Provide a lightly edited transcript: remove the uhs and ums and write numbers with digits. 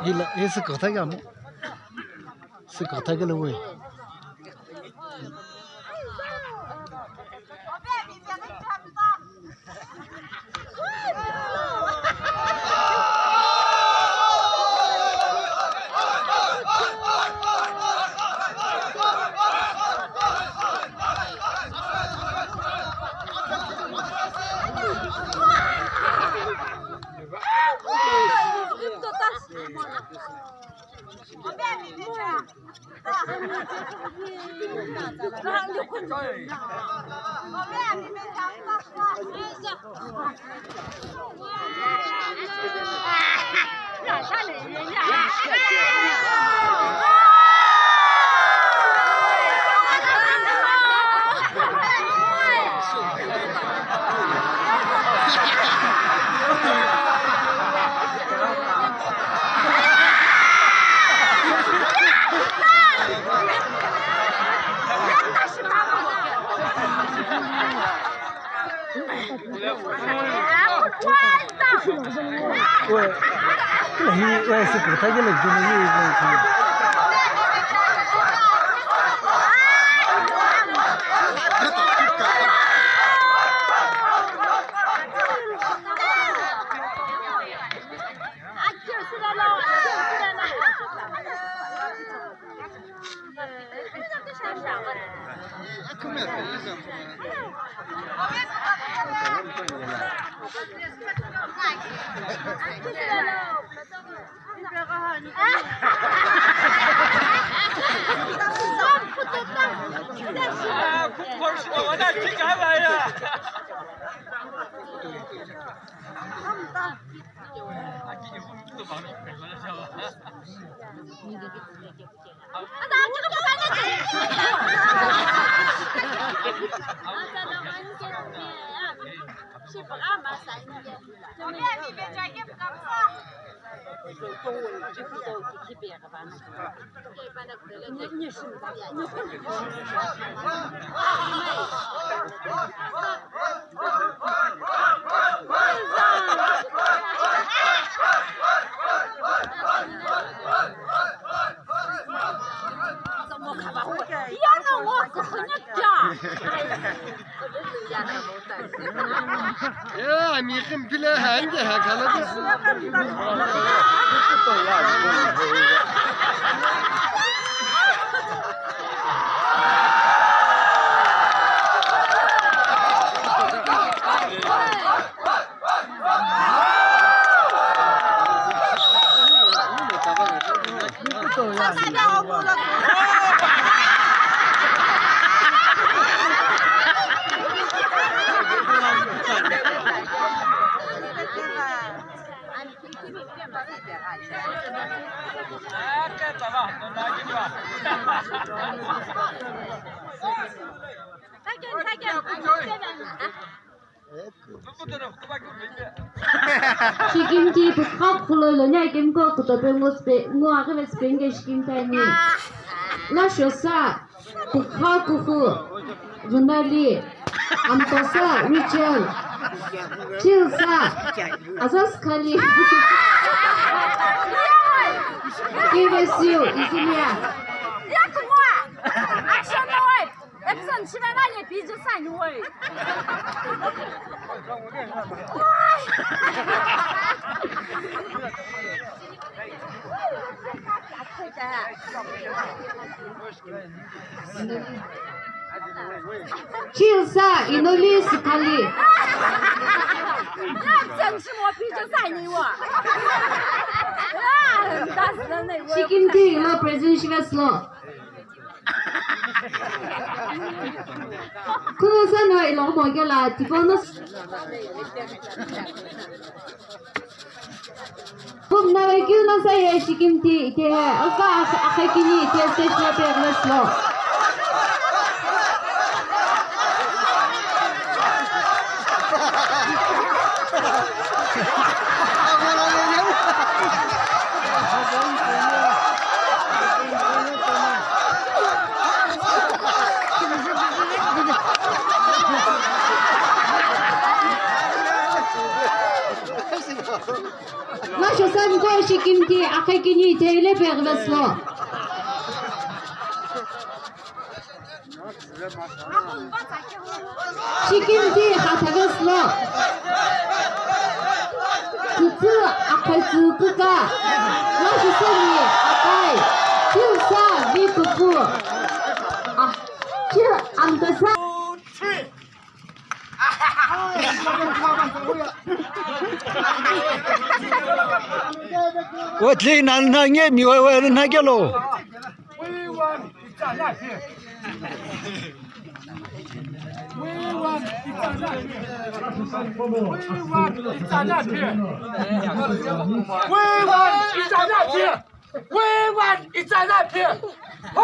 ये से कथा क्या मो से कथा के लोग वैसे करता है लग يا ميخم بلا عندها كلام Chicken tea to cock full of the game go to the Bengals more than a spring skin penny. Lashosa to cock Runali Amtosa Richard Chilsa Azaskali. Give us you, Isilia. 吃完饭也鼻子散味。Chilsa, Inolis Kali. 那真是我鼻子散你我。打死人那我。Chicken tea, no presidential slow. このさのいろもがらティフォンのهم نويكينا ساي شكمتي تيها أصلا أخيكني تيستيش لا بيغلسلو شسان قوي شكمتي أخيكني تيلي بغلسلو شكمتي خاتغسلو خكسو akhetsu كوكا ما شساني أقاي شوسا بيكوكو شو أمتسا 我听那也米我那个喽。委婉的站那边，委婉的站那边，委婉的站那边，委婉的站那边，委婉的站那边，哦！